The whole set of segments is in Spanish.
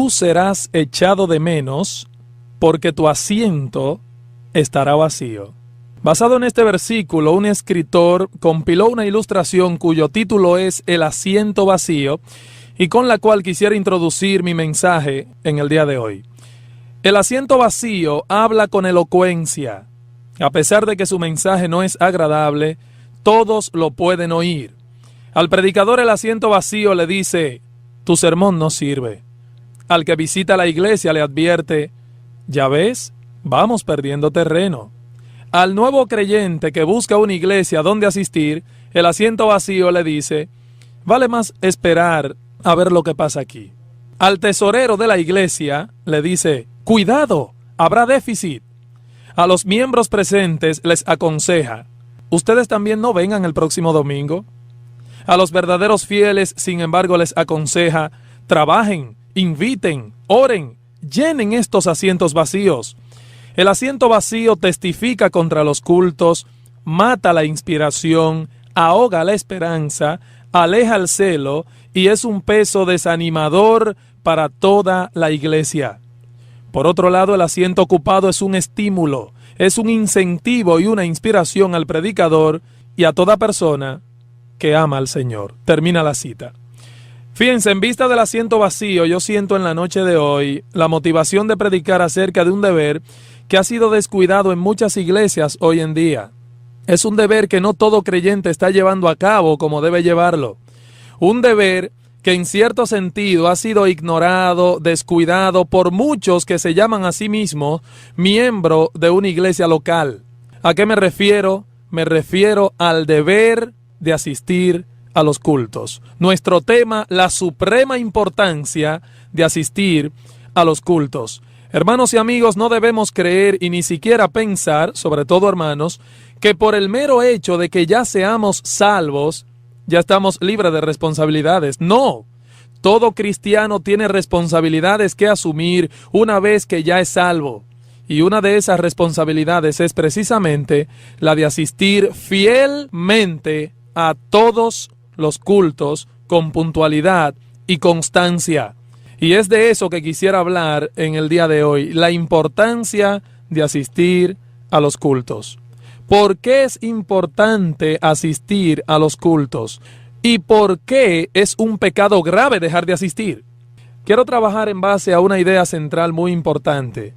tú serás echado de menos porque tu asiento estará vacío. Basado en este versículo, un escritor compiló una ilustración cuyo título es El asiento vacío y con la cual quisiera introducir mi mensaje en el día de hoy. El asiento vacío habla con elocuencia. A pesar de que su mensaje no es agradable, todos lo pueden oír. Al predicador el asiento vacío le dice: tu sermón no sirve. Al que visita la iglesia le advierte: ya ves, vamos perdiendo terreno. Al nuevo creyente que busca una iglesia donde asistir, el asiento vacío le dice: vale más esperar a ver lo que pasa aquí. Al tesorero de la iglesia le dice: cuidado, habrá déficit. A los miembros presentes les aconseja: ustedes también no vengan el próximo domingo. A los verdaderos fieles, sin embargo, les aconseja: trabajen, inviten, oren, llenen estos asientos vacíos. El asiento vacío testifica contra los cultos, mata la inspiración, ahoga la esperanza, aleja el celo y es un peso desanimador para toda la iglesia. Por otro lado, el asiento ocupado es un estímulo, es un incentivo y una inspiración al predicador y a toda persona que ama al Señor. Termina la cita. Fíjense, en vista del asiento vacío, yo siento en la noche de hoy la motivación de predicar acerca de un deber que ha sido descuidado en muchas iglesias hoy en día. Es un deber que no todo creyente está llevando a cabo como debe llevarlo. Un deber que en cierto sentido ha sido ignorado, descuidado por muchos que se llaman a sí mismos miembro de una iglesia local. ¿A qué me refiero? Me refiero al deber de asistir a los cultos. Nuestro tema, la suprema importancia de asistir a los cultos. Hermanos y amigos, no debemos creer y ni siquiera pensar, sobre todo hermanos, que por el mero hecho de que ya seamos salvos, ya estamos libres de responsabilidades. No, todo cristiano tiene responsabilidades que asumir una vez que ya es salvo. Y una de esas responsabilidades es precisamente la de asistir fielmente a todos los cultos con puntualidad y constancia. Y es de eso que quisiera hablar en el día de hoy, la importancia de asistir a los cultos. ¿Por qué es importante asistir a los cultos? ¿Y por qué es un pecado grave dejar de asistir? Quiero trabajar en base a una idea central muy importante.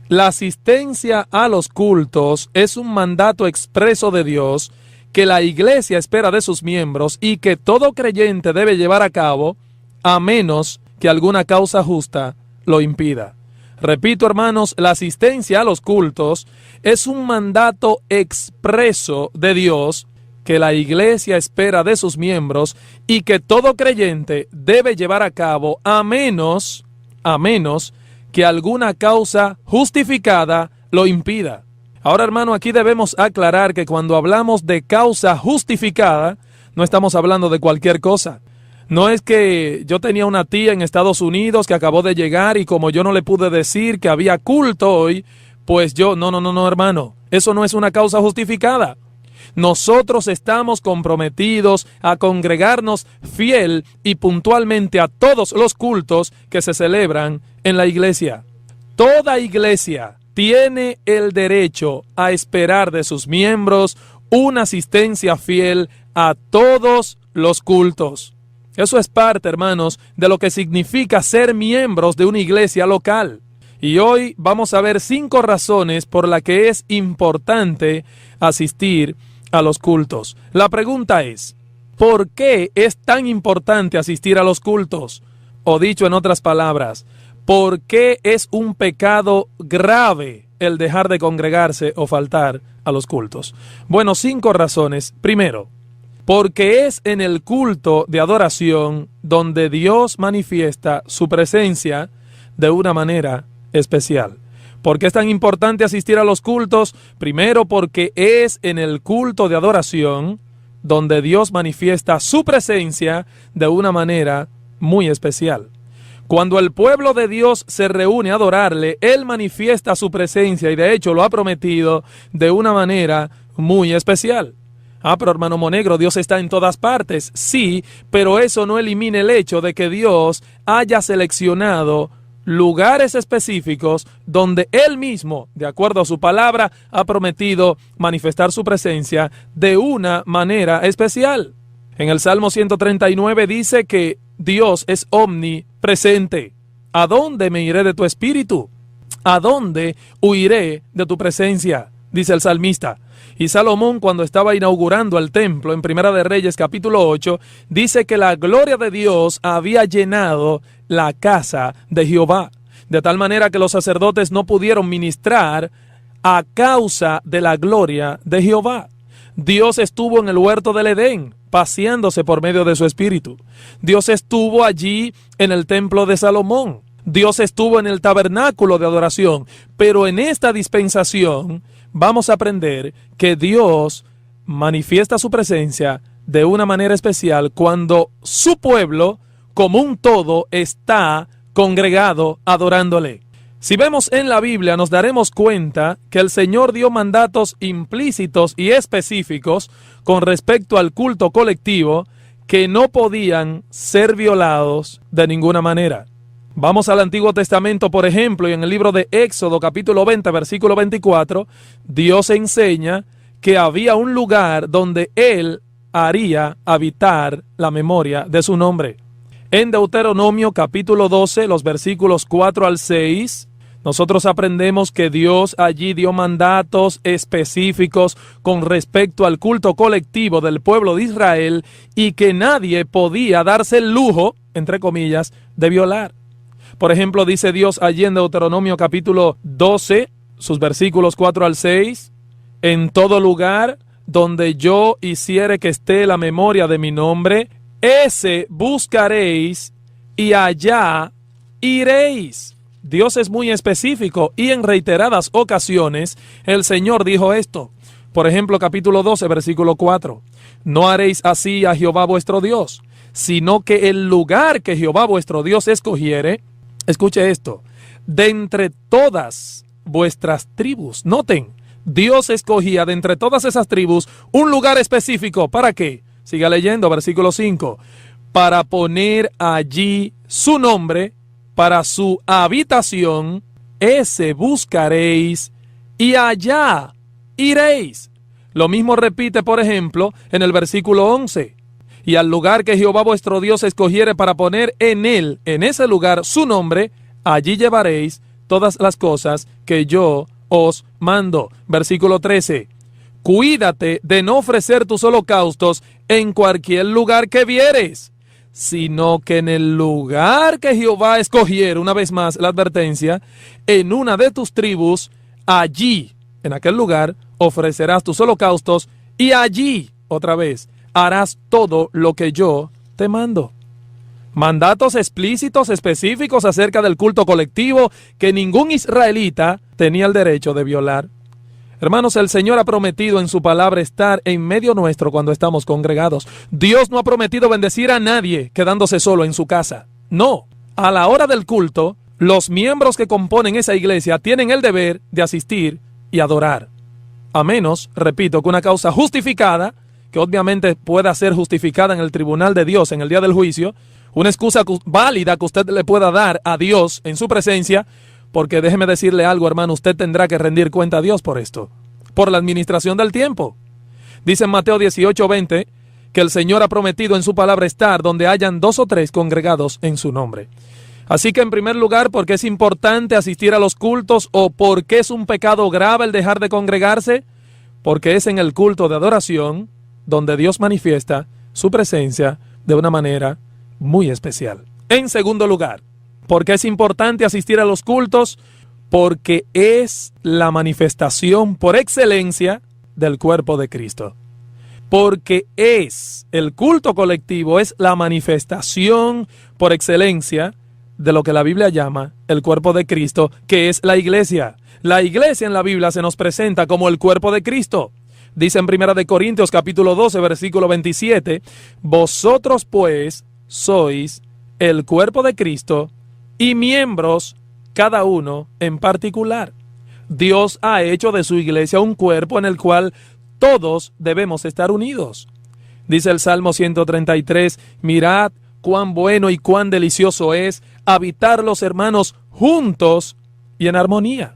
La asistencia a los cultos es un mandato expreso de Dios que la iglesia espera de sus miembros y que todo creyente debe llevar a cabo, a menos que alguna causa justa lo impida. Repito, hermanos, la asistencia a los cultos es un mandato expreso de Dios que la iglesia espera de sus miembros y que todo creyente debe llevar a cabo a menos que alguna causa justificada lo impida. Ahora, hermano, aquí debemos aclarar que cuando hablamos de causa justificada, no estamos hablando de cualquier cosa. No es que yo tenía una tía en Estados Unidos que acabó de llegar y como yo no le pude decir que había culto hoy, pues yo, no, hermano, eso no es una causa justificada. Nosotros estamos comprometidos a congregarnos fiel y puntualmente a todos los cultos que se celebran en la iglesia. Toda iglesia tiene el derecho a esperar de sus miembros una asistencia fiel a todos los cultos. Eso es parte, hermanos, de lo que significa ser miembros de una iglesia local. Y hoy vamos a ver 5 razones por las que es importante asistir a los cultos. La pregunta es, ¿por qué es tan importante asistir a los cultos? O dicho en otras palabras, ¿por qué es un pecado grave el dejar de congregarse o faltar a los cultos? Bueno, 5 razones. Primero, porque es en el culto de adoración donde Dios manifiesta su presencia de una manera especial. ¿Por qué es tan importante asistir a los cultos? Primero, porque es en el culto de adoración donde Dios manifiesta su presencia de una manera muy especial. Cuando el pueblo de Dios se reúne a adorarle, Él manifiesta su presencia y de hecho lo ha prometido de una manera muy especial. Pero hermano Monegro, Dios está en todas partes. Sí, pero eso no elimina el hecho de que Dios haya seleccionado lugares específicos donde Él mismo, de acuerdo a su palabra, ha prometido manifestar su presencia de una manera especial. En el Salmo 139 dice que Dios es omnipresente. ¿A dónde me iré de tu espíritu? ¿A dónde huiré de tu presencia?, dice el salmista. Y Salomón, cuando estaba inaugurando el templo en Primera de Reyes capítulo 8, dice que la gloria de Dios había llenado la casa de Jehová, de tal manera que los sacerdotes no pudieron ministrar a causa de la gloria de Jehová. Dios estuvo en el huerto del Edén, paseándose por medio de su espíritu. Dios estuvo allí en el templo de Salomón. Dios estuvo en el tabernáculo de adoración. Pero en esta dispensación vamos a aprender que Dios manifiesta su presencia de una manera especial cuando su pueblo, como un todo, está congregado adorándole. Si vemos en la Biblia, nos daremos cuenta que el Señor dio mandatos implícitos y específicos con respecto al culto colectivo que no podían ser violados de ninguna manera. Vamos al Antiguo Testamento, por ejemplo, y en el libro de Éxodo, capítulo 20, versículo 24, Dios enseña que había un lugar donde Él haría habitar la memoria de su nombre. En Deuteronomio, capítulo 12, los versículos 4 al 6, nosotros aprendemos que Dios allí dio mandatos específicos con respecto al culto colectivo del pueblo de Israel y que nadie podía darse el lujo, entre comillas, de violar. Por ejemplo, dice Dios allí en Deuteronomio capítulo 12, sus versículos 4 al 6, en todo lugar donde yo hiciere que esté la memoria de mi nombre, ese buscaréis y allá iréis. Dios es muy específico y en reiteradas ocasiones el Señor dijo esto. Por ejemplo, capítulo 12, versículo 4. No haréis así a Jehová vuestro Dios, sino que el lugar que Jehová vuestro Dios escogiere, escuche esto, de entre todas vuestras tribus. Noten, Dios escogía de entre todas esas tribus un lugar específico. ¿Para qué? Siga leyendo, versículo 5. Para poner allí su nombre, para su habitación, ese buscaréis y allá iréis. Lo mismo repite, por ejemplo, en el versículo 11. Y al lugar que Jehová vuestro Dios escogiere para poner en él, en ese lugar, su nombre, allí llevaréis todas las cosas que yo os mando. Versículo 13. Cuídate de no ofrecer tus holocaustos en cualquier lugar que vieres, sino que en el lugar que Jehová escogiere, una vez más la advertencia, en una de tus tribus, allí, en aquel lugar, ofrecerás tus holocaustos y allí, otra vez, harás todo lo que yo te mando. Mandatos explícitos, específicos acerca del culto colectivo que ningún israelita tenía el derecho de violar. Hermanos, el Señor ha prometido en su palabra estar en medio nuestro cuando estamos congregados. Dios no ha prometido bendecir a nadie quedándose solo en su casa. No, a la hora del culto, los miembros que componen esa iglesia tienen el deber de asistir y adorar. A menos, repito, que una causa justificada, que obviamente pueda ser justificada en el tribunal de Dios en el día del juicio, una excusa válida que usted le pueda dar a Dios en su presencia, porque déjeme decirle algo, hermano, usted tendrá que rendir cuenta a Dios por esto, por la administración del tiempo. Dice en Mateo 18:20 que el Señor ha prometido en su palabra estar donde hayan 2 o 3 congregados en su nombre. Así que en primer lugar, ¿por qué es importante asistir a los cultos o por qué es un pecado grave el dejar de congregarse? Porque es en el culto de adoración donde Dios manifiesta su presencia de una manera muy especial. En segundo lugar, ¿por qué es importante asistir a los cultos? Porque es la manifestación por excelencia del cuerpo de Cristo. Porque el culto colectivo es la manifestación por excelencia de lo que la Biblia llama el cuerpo de Cristo, que es la iglesia. La iglesia en la Biblia se nos presenta como el cuerpo de Cristo. Dice en 1 Corintios capítulo 12, versículo 27, vosotros pues sois el cuerpo de Cristo y miembros cada uno en particular. Dios ha hecho de su iglesia un cuerpo en el cual todos debemos estar unidos. Dice el Salmo 133, mirad cuán bueno y cuán delicioso es habitar los hermanos juntos y en armonía.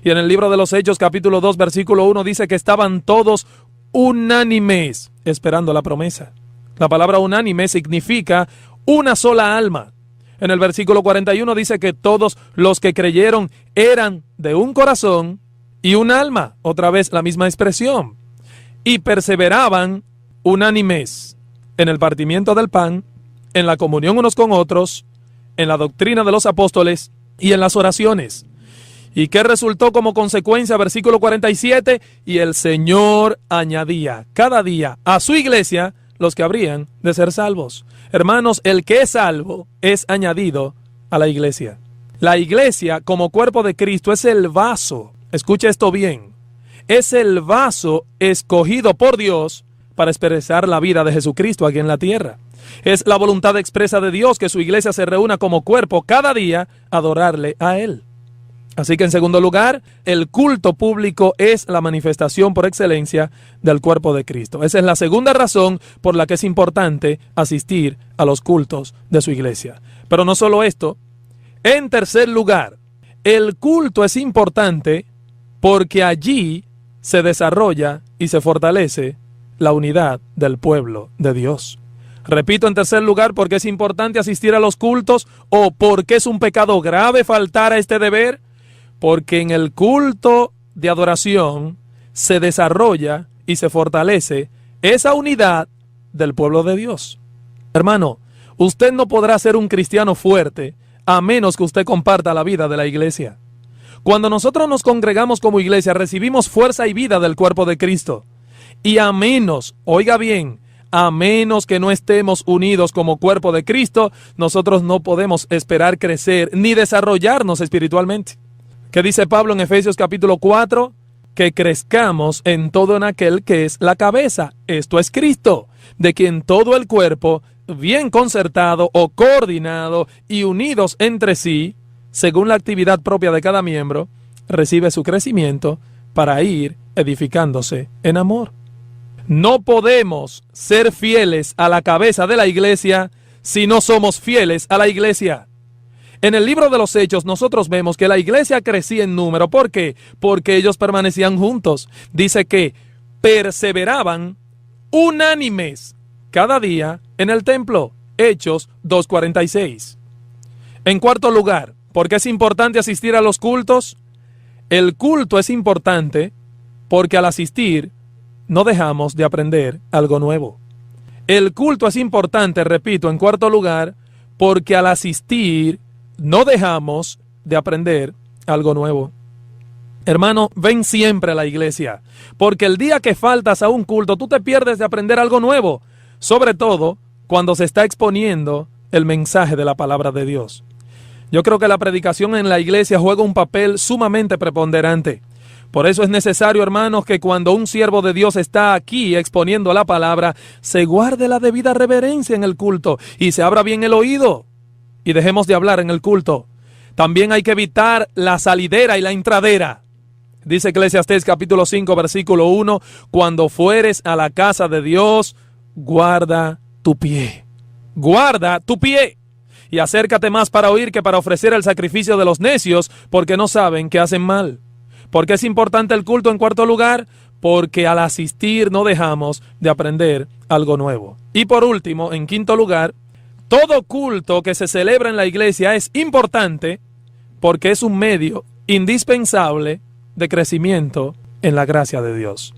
Y en el libro de los Hechos, capítulo 2, versículo 1, dice que estaban todos unánimes esperando la promesa. La palabra unánime significa una sola alma. En el versículo 41 dice que todos los que creyeron eran de un corazón y un alma. Otra vez la misma expresión. Y perseveraban unánimes en el partimiento del pan, en la comunión unos con otros, en la doctrina de los apóstoles y en las oraciones. ¿Y qué resultó como consecuencia? Versículo 47, y el Señor añadía cada día a su iglesia los que habrían de ser salvos. Hermanos, el que es salvo es añadido a la iglesia. La iglesia, como cuerpo de Cristo, es el vaso, escucha esto bien, es el vaso escogido por Dios para expresar la vida de Jesucristo aquí en la tierra. Es la voluntad expresa de Dios que su iglesia se reúna como cuerpo cada día a adorarle a Él. Así que en segundo lugar, el culto público es la manifestación por excelencia del cuerpo de Cristo. Esa es la segunda razón por la que es importante asistir a los cultos de su iglesia. Pero no solo esto. En tercer lugar, el culto es importante porque allí se desarrolla y se fortalece la unidad del pueblo de Dios. Repito, en tercer lugar, porque es importante asistir a los cultos o porque es un pecado grave faltar a este deber. Porque en el culto de adoración se desarrolla y se fortalece esa unidad del pueblo de Dios. Hermano, usted no podrá ser un cristiano fuerte a menos que usted comparta la vida de la iglesia. Cuando nosotros nos congregamos como iglesia, recibimos fuerza y vida del cuerpo de Cristo. Y a menos, oiga bien, a menos que no estemos unidos como cuerpo de Cristo, nosotros no podemos esperar crecer ni desarrollarnos espiritualmente. ¿Qué dice Pablo en Efesios capítulo 4? Que crezcamos en todo en aquel que es la cabeza. Esto es Cristo, de quien todo el cuerpo, bien concertado o coordinado y unidos entre sí, según la actividad propia de cada miembro, recibe su crecimiento para ir edificándose en amor. No podemos ser fieles a la cabeza de la iglesia si no somos fieles a la iglesia. En el libro de los Hechos nosotros vemos que la iglesia crecía en número. ¿Por qué? Porque ellos permanecían juntos. Dice que perseveraban unánimes cada día en el templo. Hechos 2:46. En cuarto lugar, ¿por qué es importante asistir a los cultos? El culto es importante porque al asistir no dejamos de aprender algo nuevo. El culto es importante, repito, en cuarto lugar, porque al asistir no dejamos de aprender algo nuevo. Hermano, ven siempre a la iglesia, porque el día que faltas a un culto, tú te pierdes de aprender algo nuevo, sobre todo cuando se está exponiendo el mensaje de la palabra de Dios. Yo creo que la predicación en la iglesia juega un papel sumamente preponderante. Por eso es necesario, hermanos, que cuando un siervo de Dios está aquí exponiendo la palabra, se guarde la debida reverencia en el culto y se abra bien el oído. Y dejemos de hablar en el culto. También hay que evitar la salidera y la entradera. Dice Eclesiastés capítulo 5 versículo 1, cuando fueres a la casa de Dios, guarda tu pie. Guarda tu pie. Y acércate más para oír que para ofrecer el sacrificio de los necios, porque no saben que hacen mal. ¿Por qué es importante el culto en cuarto lugar? Porque al asistir no dejamos de aprender algo nuevo. Y por último, en quinto lugar, todo culto que se celebra en la iglesia es importante porque es un medio indispensable de crecimiento en la gracia de Dios.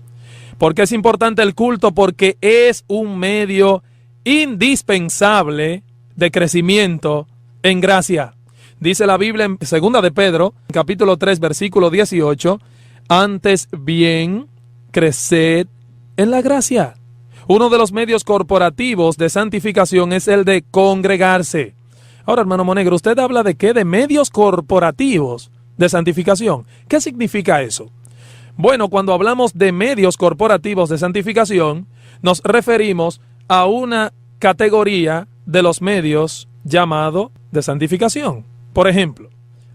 ¿Por qué es importante el culto? Porque es un medio indispensable de crecimiento en gracia. Dice la Biblia en 2 de Pedro, capítulo 3, versículo 18, antes bien, creced en la gracia. Uno de los medios corporativos de santificación es el de congregarse. Ahora, hermano Monegro, ¿usted habla de qué? De medios corporativos de santificación. ¿Qué significa eso? Bueno, cuando hablamos de medios corporativos de santificación, nos referimos a una categoría de los medios llamado de santificación. Por ejemplo,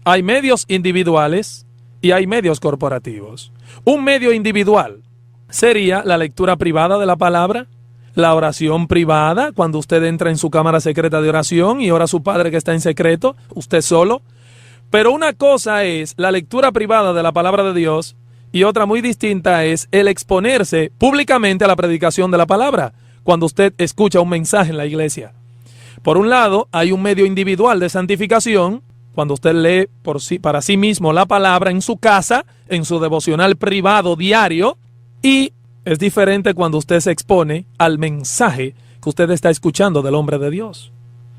hay medios individuales y hay medios corporativos. Un medio individual sería la lectura privada de la palabra, La oración privada, cuando usted entra en su cámara secreta de oración y ora a su Padre que está en secreto, usted solo. Pero una cosa es la lectura privada de la palabra de Dios y otra muy distinta es el exponerse públicamente a la predicación de la palabra, cuando usted escucha un mensaje en la iglesia. Por un lado, hay un medio individual de santificación, cuando usted lee para sí mismo la palabra en su casa, en su devocional privado diario, y es diferente cuando usted se expone al mensaje que usted está escuchando del hombre de Dios.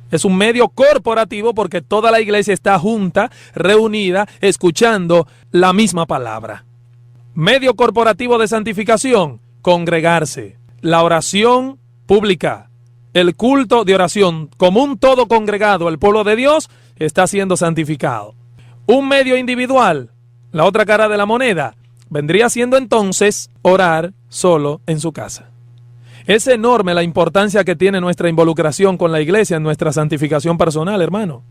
Es un medio corporativo porque toda la iglesia está junta, reunida, escuchando la misma palabra. Medio corporativo de santificación, congregarse. La oración pública, el culto de oración, como un todo congregado, el pueblo de Dios está siendo santificado. Un medio individual, la otra cara de la moneda, vendría siendo entonces orar solo en su casa. Es enorme la importancia que tiene nuestra involucración con la iglesia en nuestra santificación personal, hermano.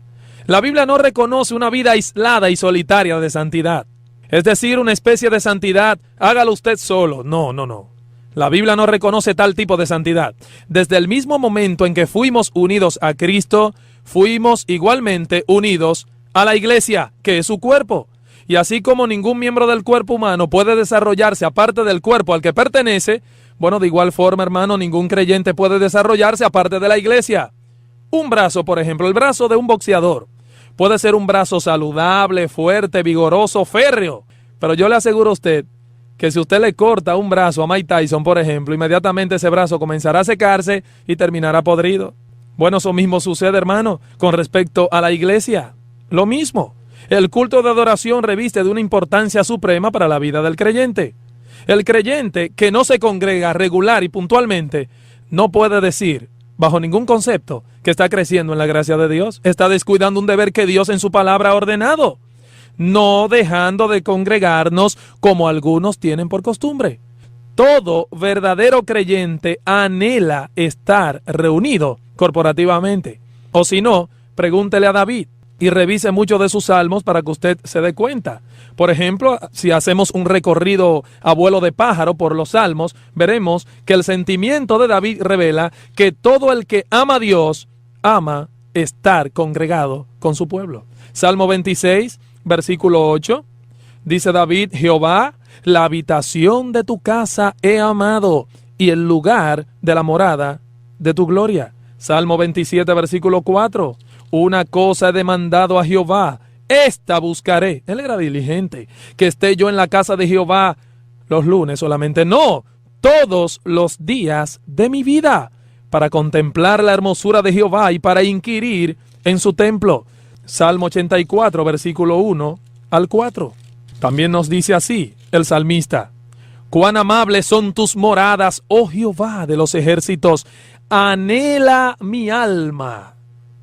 La Biblia no reconoce una vida aislada y solitaria de santidad. Es decir, una especie de santidad, hágalo usted solo. No. La Biblia no reconoce tal tipo de santidad. Desde el mismo momento en que fuimos unidos a Cristo, fuimos igualmente unidos a la iglesia, que es su cuerpo. Y así como ningún miembro del cuerpo humano puede desarrollarse aparte del cuerpo al que pertenece, bueno, de igual forma, hermano, ningún creyente puede desarrollarse aparte de la iglesia. Un brazo, por ejemplo, el brazo de un boxeador, puede ser un brazo saludable, fuerte, vigoroso, férreo. Pero yo le aseguro a usted que si usted le corta un brazo a Mike Tyson, por ejemplo, inmediatamente ese brazo comenzará a secarse y terminará podrido. Bueno, eso mismo sucede, hermano, con respecto a la iglesia. Lo mismo. El culto de adoración reviste de una importancia suprema para la vida del creyente. El creyente que no se congrega regular y puntualmente no puede decir, bajo ningún concepto, que está creciendo en la gracia de Dios. Está descuidando un deber que Dios en su palabra ha ordenado, no dejando de congregarnos como algunos tienen por costumbre. Todo verdadero creyente anhela estar reunido corporativamente. O si no, pregúntele a David y revise muchos de sus salmos para que usted se dé cuenta. Por ejemplo, si hacemos un recorrido a vuelo de pájaro por los salmos, veremos que el sentimiento de David revela que todo el que ama a Dios, ama estar congregado con su pueblo. Salmo 26, versículo 8, dice David, Jehová, la habitación de tu casa he amado y el lugar de la morada de tu gloria. Salmo 27, versículo 4, una cosa he demandado a Jehová, esta buscaré. Él era diligente, que esté yo en la casa de Jehová los lunes solamente. No, todos los días de mi vida, para contemplar la hermosura de Jehová y para inquirir en su templo. Salmo 84, versículo 1 al 4. También nos dice así el salmista, cuán amables son tus moradas, oh Jehová de los ejércitos, anhela mi alma.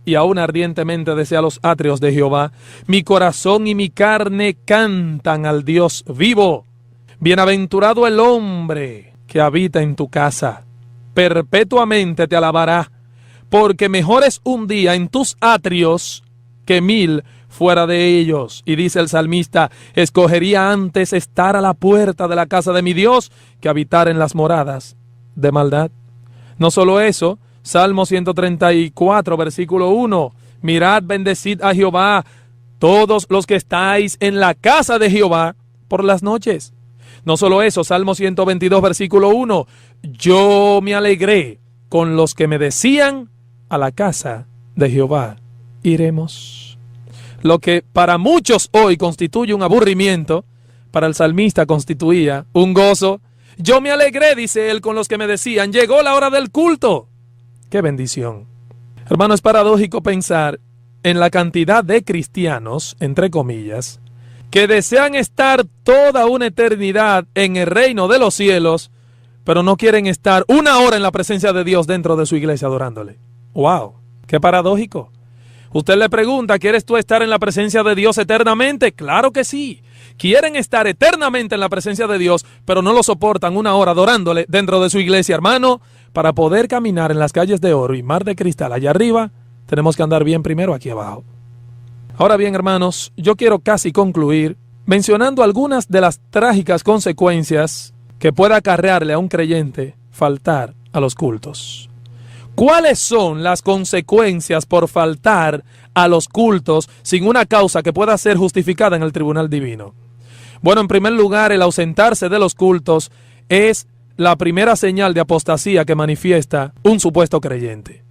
Y aún ardientemente desea los atrios de Jehová. Mi corazón y mi carne cantan al Dios vivo. Bienaventurado el hombre que habita en tu casa. Perpetuamente te alabará, porque mejor es un día en tus atrios que 1000 fuera de ellos. Y dice el salmista, escogería antes estar a la puerta de la casa de mi Dios que habitar en las moradas de maldad. No solo eso, Salmo 134, versículo 1. Mirad, bendecid a Jehová, todos los que estáis en la casa de Jehová por las noches. No solo eso, Salmo 122, versículo 1. Yo me alegré con los que me decían, a la casa de Jehová iremos. Lo que para muchos hoy constituye un aburrimiento, para el salmista constituía un gozo. Yo me alegré, dice él, con los que me decían, llegó la hora del culto. ¡Qué bendición! Hermano, es paradójico pensar en la cantidad de cristianos, entre comillas, que desean estar toda una eternidad en el reino de los cielos, pero no quieren estar una hora en la presencia de Dios dentro de su iglesia adorándole. ¡Wow! ¡Qué paradójico! Usted le pregunta, ¿quieres tú estar en la presencia de Dios eternamente? ¡Claro que sí! Quieren estar eternamente en la presencia de Dios, pero no lo soportan una hora adorándole dentro de su iglesia, hermano. Para poder caminar en las calles de oro y mar de cristal allá arriba, tenemos que andar bien primero aquí abajo. Ahora bien, hermanos, yo quiero casi concluir mencionando algunas de las trágicas consecuencias que puede acarrearle a un creyente faltar a los cultos. ¿Cuáles son las consecuencias por faltar a los cultos sin una causa que pueda ser justificada en el tribunal divino? Bueno, en primer lugar, el ausentarse de los cultos es la primera señal de apostasía que manifiesta un supuesto creyente.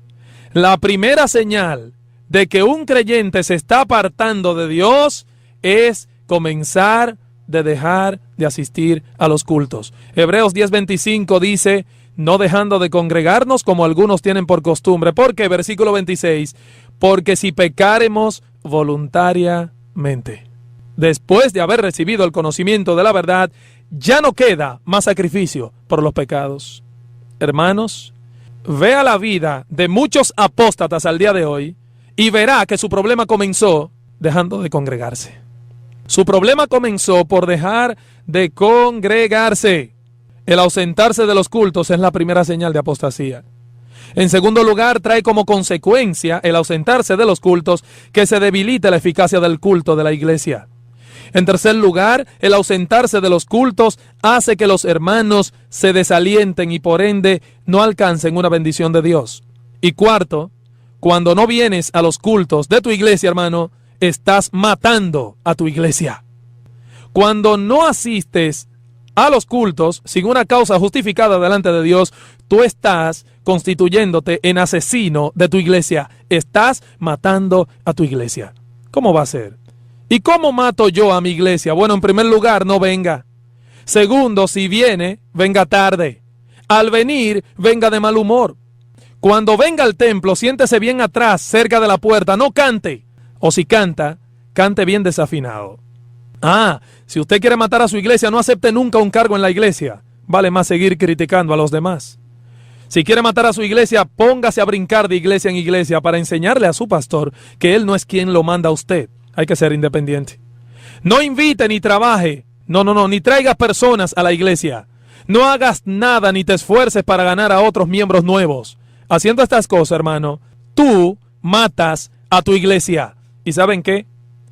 La primera señal de que un creyente se está apartando de Dios es comenzar de dejar de asistir a los cultos. Hebreos 10:25 dice: no dejando de congregarnos como algunos tienen por costumbre. ¿Por qué? Versículo 26. Porque si pecáremos voluntariamente, después de haber recibido el conocimiento de la verdad, ya no queda más sacrificio por los pecados. Hermanos, vea la vida de muchos apóstatas al día de hoy y verá que su problema comenzó dejando de congregarse. Su problema comenzó por dejar de congregarse. El ausentarse de los cultos es la primera señal de apostasía. En segundo lugar, trae como consecuencia el ausentarse de los cultos que se debilita la eficacia del culto de la iglesia. En tercer lugar, el ausentarse de los cultos hace que los hermanos se desalienten y por ende no alcancen una bendición de Dios. Y cuarto, cuando no vienes a los cultos de tu iglesia, hermano, estás matando a tu iglesia. Cuando no asistes a los cultos sin una causa justificada delante de Dios, tú estás constituyéndote en asesino de tu iglesia. Estás matando a tu iglesia. ¿Cómo va a ser? ¿Y cómo mato yo a mi iglesia? Bueno, en primer lugar, no venga. Segundo, si viene, venga tarde. Al venir, venga de mal humor. Cuando venga al templo, siéntese bien atrás, cerca de la puerta, no cante. O si canta, cante bien desafinado. Si usted quiere matar a su iglesia, no acepte nunca un cargo en la iglesia. Vale más seguir criticando a los demás. Si quiere matar a su iglesia, póngase a brincar de iglesia en iglesia para enseñarle a su pastor que él no es quien lo manda a usted. Hay que ser independiente. No invite ni trabaje. No, ni traigas personas a la iglesia. No hagas nada ni te esfuerces para ganar a otros miembros nuevos. Haciendo estas cosas, hermano, tú matas a tu iglesia. ¿Y saben qué?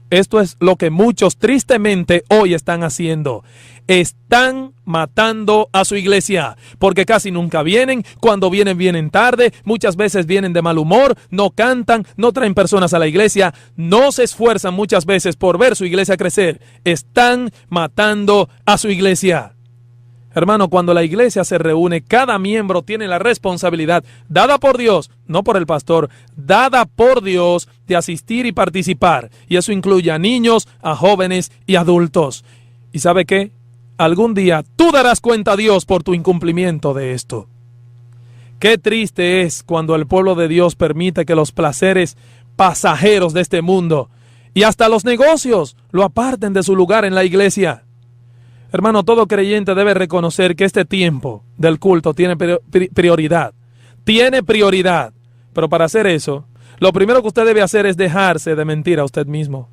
Esto es lo que muchos tristemente hoy están haciendo. Están matando a su iglesia, porque casi nunca vienen. Cuando vienen, vienen tarde. Muchas veces vienen de mal humor, no cantan, no traen personas a la iglesia, no se esfuerzan muchas veces por ver su iglesia crecer. Están matando a su iglesia. Hermano, cuando la iglesia se reúne, cada miembro tiene la responsabilidad dada por Dios, no por el pastor, dada por Dios de asistir y participar. Y eso incluye a niños, a jóvenes y adultos. ¿Y sabe qué? Algún día tú darás cuenta a Dios por tu incumplimiento de esto. Qué triste es cuando el pueblo de Dios permite que los placeres pasajeros de este mundo y hasta los negocios lo aparten de su lugar en la iglesia. Hermano, todo creyente debe reconocer que este tiempo del culto tiene prioridad. Tiene prioridad. Pero para hacer eso, lo primero que usted debe hacer es dejarse de mentir a usted mismo.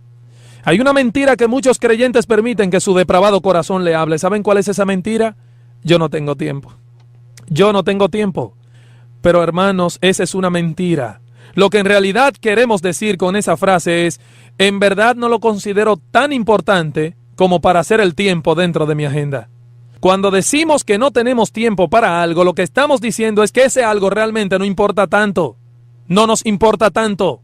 Hay una mentira que muchos creyentes permiten que su depravado corazón le hable. ¿Saben cuál es esa mentira? Yo no tengo tiempo. Yo no tengo tiempo. Pero hermanos, esa es una mentira. Lo que en realidad queremos decir con esa frase es: en verdad no lo considero tan importante como para hacer el tiempo dentro de mi agenda. Cuando decimos que no tenemos tiempo para algo, lo que estamos diciendo es que ese algo realmente no importa tanto. No nos importa tanto.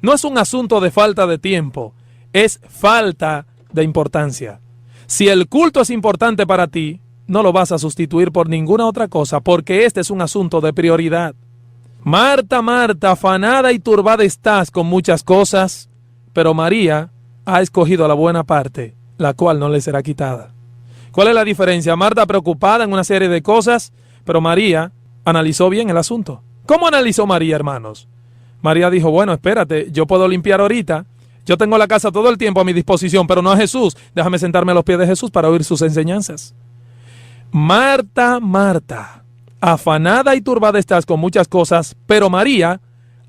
No es un asunto de falta de tiempo, es falta de importancia. Si el culto es importante para ti, no lo vas a sustituir por ninguna otra cosa, porque este es un asunto de prioridad. Marta, Marta, afanada y turbada estás con muchas cosas, pero María ha escogido la buena parte, la cual no le será quitada. ¿Cuál es la diferencia? Marta preocupada en una serie de cosas, pero María analizó bien el asunto. ¿Cómo analizó María, hermanos? María dijo: bueno, espérate, yo puedo limpiar ahorita, yo tengo la casa todo el tiempo a mi disposición, pero no a Jesús. Déjame sentarme a los pies de Jesús para oír sus enseñanzas. Marta, Marta, afanada y turbada estás con muchas cosas, pero María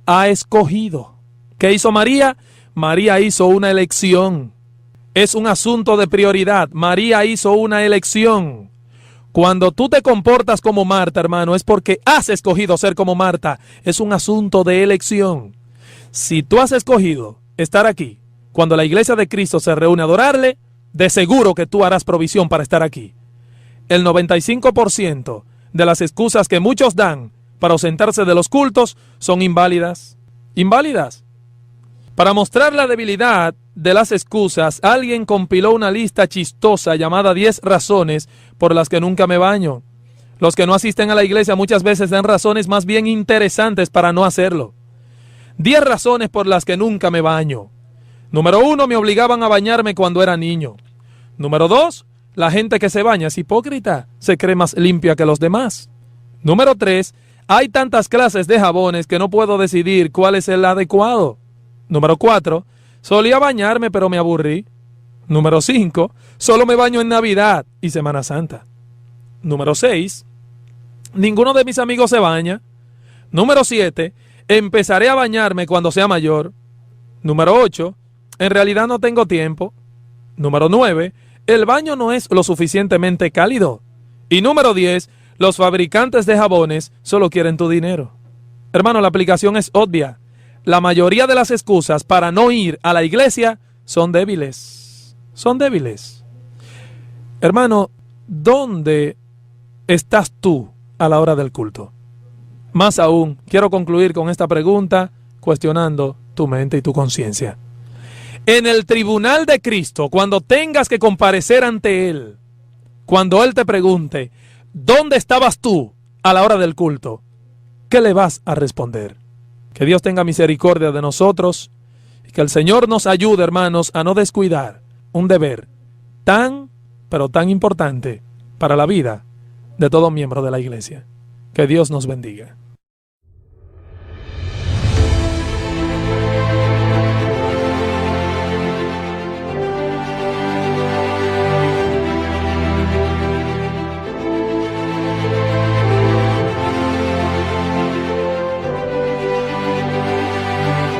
ha escogido. ¿Qué hizo María? María hizo una elección. Es un asunto de prioridad. María hizo una elección. Cuando tú te comportas como Marta, hermano, es porque has escogido ser como Marta. Es un asunto de elección. Si tú has escogido estar aquí, cuando la iglesia de Cristo se reúne a adorarle, de seguro que tú harás provisión para estar aquí. El 95% de las excusas que muchos dan para ausentarse de los cultos son inválidas. Inválidas. Para mostrar la debilidad de las excusas, alguien compiló una lista chistosa llamada 10 razones por las que nunca me baño. Los que no asisten a la iglesia muchas veces dan razones más bien interesantes para no hacerlo. 10 razones por las que nunca me baño. Número 1, me obligaban a bañarme cuando era niño. Número 2, la gente que se baña es hipócrita, se cree más limpia que los demás. Número 3, hay tantas clases de jabones que no puedo decidir cuál es el adecuado. Número 4, solía bañarme pero me aburrí. Número 5, solo me baño en Navidad y Semana Santa. Número 6, ninguno de mis amigos se baña. Número 7, empezaré a bañarme cuando sea mayor. Número 8, en realidad no tengo tiempo. Número 9, el baño no es lo suficientemente cálido. Y número 10, los fabricantes de jabones solo quieren tu dinero. Hermano, la aplicación es obvia. La mayoría de las excusas para no ir a la iglesia son débiles. Son débiles. Hermano, ¿dónde estás tú a la hora del culto? Más aún, quiero concluir con esta pregunta, cuestionando tu mente y tu conciencia. En el tribunal de Cristo, cuando tengas que comparecer ante Él, cuando Él te pregunte, ¿dónde estabas tú a la hora del culto? ¿Qué le vas a responder? Que Dios tenga misericordia de nosotros y que el Señor nos ayude, hermanos, a no descuidar un deber tan, pero tan importante para la vida de todo miembro de la iglesia. Que Dios nos bendiga.